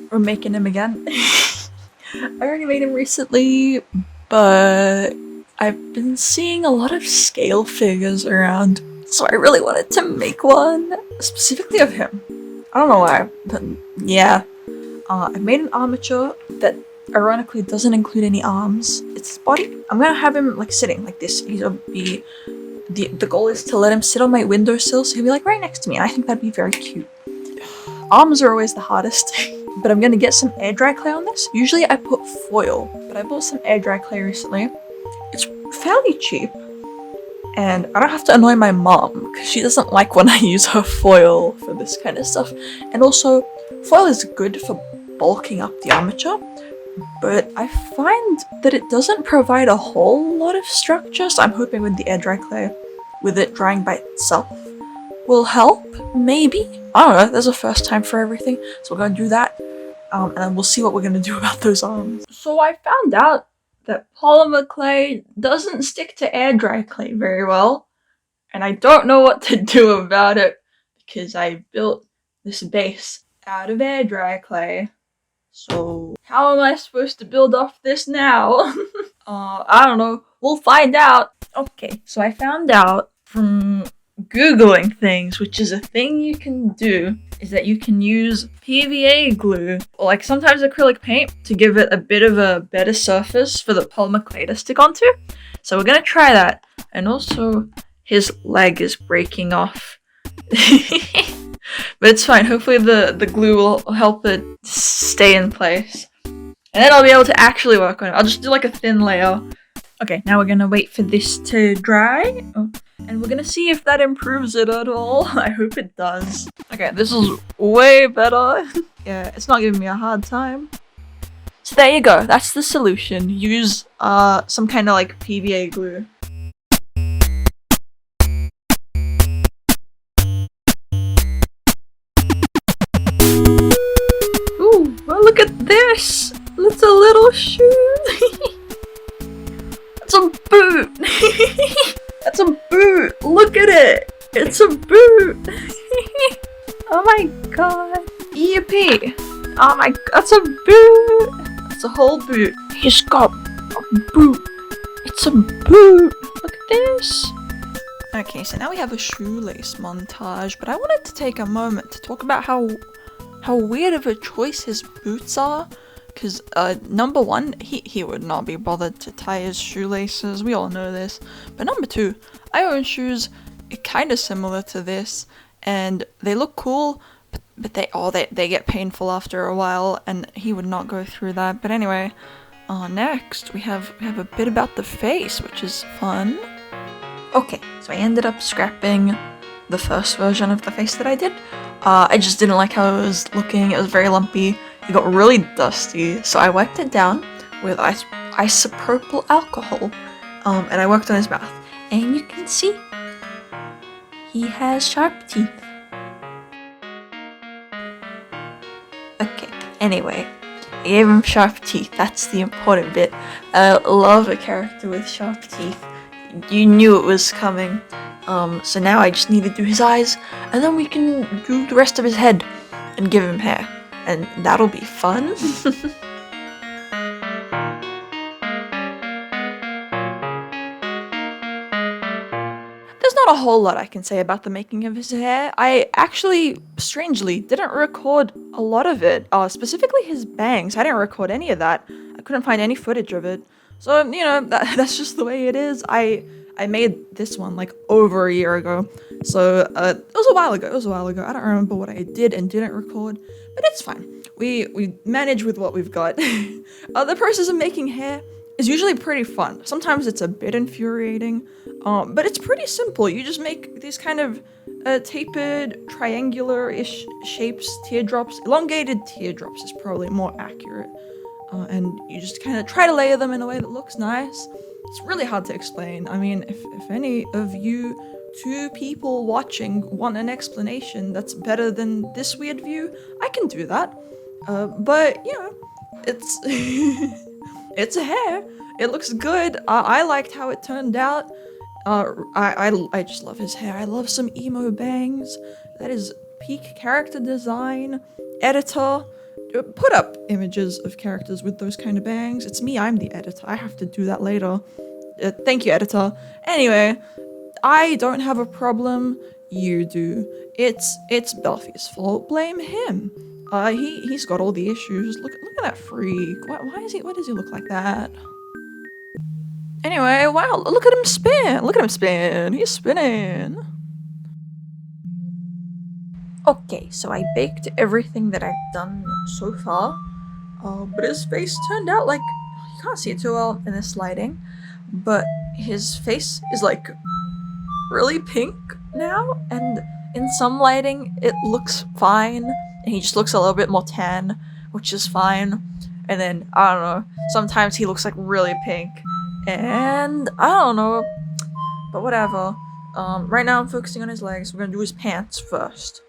We're making him again. I already made him recently, but I've been seeing a lot of scale figures around, so I really wanted to make one, specifically of him. I don't know why, but yeah. I made an armature that ironically doesn't include any arms. It's his body. I'm gonna have him like sitting like this. He'll be the goal is to let him sit on my windowsill, so he'll be like right next to me, and I think that'd be very cute. Arms are always the hardest, but I'm gonna get some air dry clay on this. Usually I put foil, but I bought some air dry clay recently. It's fairly cheap, and I don't have to annoy my mom because she doesn't like when I use her foil for this kind of stuff. And also, foil is good for bulking up the armature, but I find that it doesn't provide a whole lot of structure, so I'm hoping with the air dry clay, with it drying by itself, will help, maybe? I don't know, there's a first time for everything, so we're gonna do that, and then we'll see what we're gonna do about those arms. So I found out that polymer clay doesn't stick to air dry clay very well, and I don't know what to do about it, because I built this base out of air dry clay. So how am I supposed to build off this now? I don't know. We'll find out. Okay, so I found out from Googling things, which is a thing you can do, is that you can use PVA glue, or like sometimes acrylic paint, to give it a bit of a better surface for the polymer clay to stick onto. So we're gonna try that. And also, his leg is breaking off. But it's fine, hopefully the glue will help it stay in place. And then I'll be able to actually work on it. I'll just do like a thin layer. Okay, now we're gonna wait for this to dry. Oh, and we're gonna see if that improves it at all. I hope it does. Okay, this is way better. Yeah, it's not giving me a hard time. So there you go, that's the solution. Use some kind of like PVA glue. Oh, look at this! It's a little shoe! It's a boot! That's a boot! Look at it! It's a boot! Oh my god! Yippee! Oh my, that's a boot! That's a whole boot. He's got a boot! It's a boot! Look at this! Okay, so now we have a shoelace montage, but I wanted to take a moment to talk about how weird of a choice his boots are, because number one, he would not be bothered to tie his shoelaces, we all know this, but number two, I own shoes kind of similar to this, and they look cool, but they get painful after a while, and he would not go through that. But anyway, next we have a bit about the face, which is fun. Okay, so I ended up scrapping the first version of the face that I did. I just didn't like how it was looking. It was very lumpy. It got really dusty, so I wiped it down with isopropyl alcohol, and I worked on his mouth. And you can see he has sharp teeth. Okay, anyway, I gave him sharp teeth. That's the important bit. I love a character with sharp teeth. You knew it was coming. So now I just need to do his eyes, and then we can do the rest of his head and give him hair, and that'll be fun. There's not a whole lot I can say about the making of his hair. I actually, strangely, didn't record a lot of it, specifically his bangs. I didn't record any of that. I couldn't find any footage of it. So, you know, that's just the way it is. I made this one like over a year ago, so it was a while ago. I don't remember what I did and didn't record, but it's fine. We manage with what we've got. The process of making hair is usually pretty fun. Sometimes it's a bit infuriating, but it's pretty simple. You just make these kind of tapered, triangular-ish shapes, teardrops. Elongated teardrops is probably more accurate, and you just kind of try to layer them in a way that looks nice. It's really hard to explain. I mean, if any of you two people watching want an explanation that's better than this weird view, I can do that. But, you know, it's it's a hair. It looks good. I liked how it turned out. I just love his hair. I love some emo bangs. That is peak character design. Editor, put up images of characters with those kind of bangs. It's me, I'm the editor. I have to do that later. Thank you, editor. Anyway, I don't have a problem. You do. It's Belfie's fault. Blame him. He's got all the issues. Look at that freak. Why does he look like that? Anyway, wow, look at him spin. Look at him spin. He's spinning. Okay, so I baked everything that I've done so far. But his face turned out like, you can't see it too well in this lighting, but his face is like really pink now, and in some lighting it looks fine, and he just looks a little bit more tan, which is fine. And then, I don't know, sometimes he looks like really pink, and I don't know, but whatever. Right now I'm focusing on his legs. We're gonna do his pants first.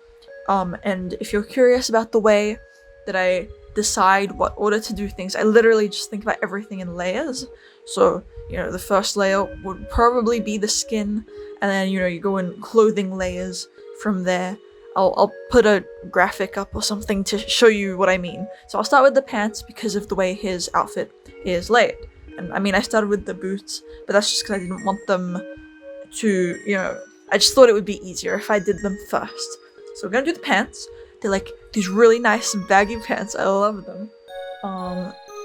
And if you're curious about the way that I decide what order to do things, I literally just think about everything in layers. So, the first layer would probably be the skin, and then, you go in clothing layers from there. I'll put a graphic up or something to show you what I mean. So I'll start with the pants because of the way his outfit is laid. And I mean, I started with the boots, but that's just because I didn't want them to, I just thought it would be easier if I did them first. So we're gonna do the pants. They're like these really nice baggy pants. I love them.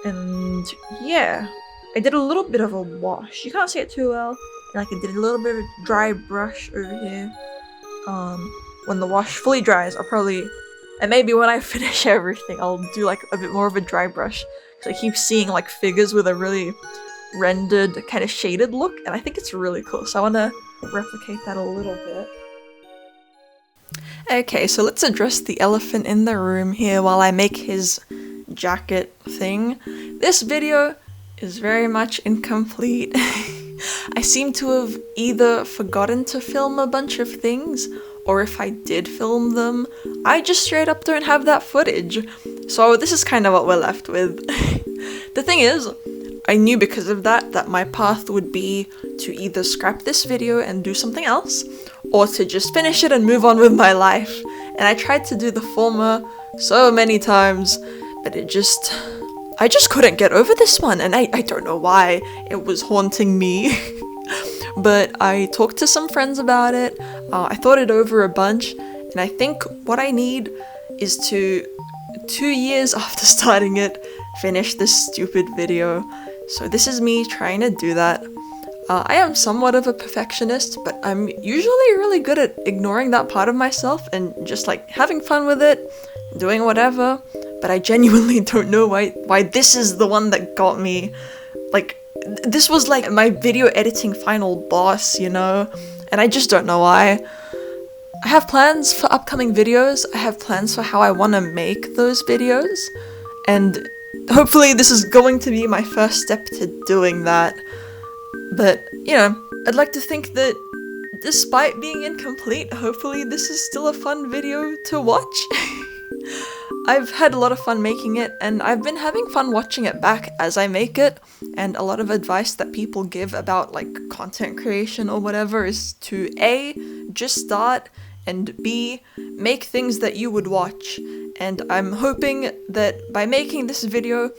And yeah, I did a little bit of a wash. You can't see it too well. And I did a little bit of a dry brush over here. When the wash fully dries, I'll probably, and maybe when I finish everything, I'll do like a bit more of a dry brush. Because I keep seeing like figures with a really rendered, kind of shaded look, and I think it's really cool. So I want to replicate that a little bit. Okay, so let's address the elephant in the room here while I make his jacket thing. This video is very much incomplete. I seem to have either forgotten to film a bunch of things, or if I did film them, I just straight up don't have that footage. So this is kind of what we're left with. The thing is, I knew because of that my path would be to either scrap this video and do something else, or to just finish it and move on with my life. And I tried to do the former so many times, but I just couldn't get over this one, and I don't know why. It was haunting me. But I talked to some friends about it, I thought it over a bunch, and I think what I need is to, 2 years after starting it, finish this stupid video. So this is me trying to do that. I am somewhat of a perfectionist, but I'm usually really good at ignoring that part of myself and just like having fun with it, doing whatever. But I genuinely don't know why this is the one that got me. Like, this was like my video editing final boss, and I just don't know why. I have plans for upcoming videos. I have plans for how I want to make those videos, and hopefully this is going to be my first step to doing that. But, I'd like to think that despite being incomplete, hopefully this is still a fun video to watch. I've had a lot of fun making it, and I've been having fun watching it back as I make it, and a lot of advice that people give about, like, content creation or whatever is to A, just start, and B, make things that you would watch. And I'm hoping that by making this video,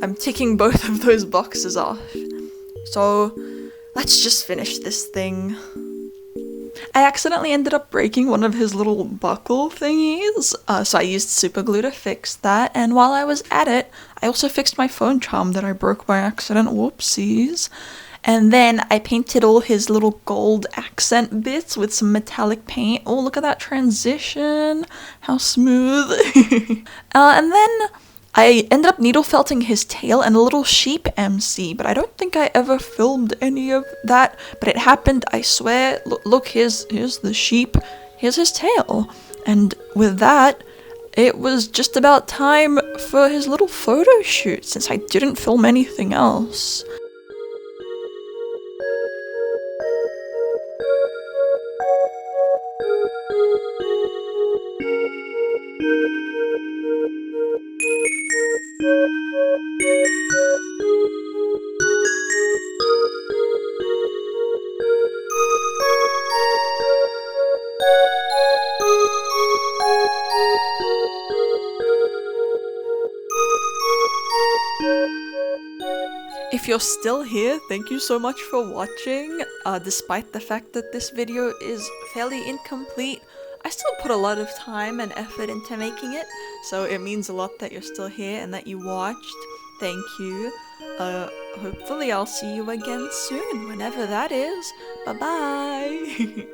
I'm ticking both of those boxes off. So, let's just finish this thing. I accidentally ended up breaking one of his little buckle thingies, so I used super glue to fix that, and while I was at it, I also fixed my phone charm that I broke by accident, whoopsies. And then I painted all his little gold accent bits with some metallic paint. Oh, look at that transition, how smooth. And then I ended up needle felting his tail and a little sheep MC, but I don't think I ever filmed any of that, but it happened, I swear. Look, here's the sheep, here's his tail. And with that, it was just about time for his little photo shoot, since I didn't film anything else. If you're still here, thank you so much for watching. Despite the fact that this video is fairly incomplete, I still put a lot of time and effort into making it, so it means a lot that you're still here and that you watched. Thank you. Hopefully I'll see you again soon, whenever that is. Bye bye!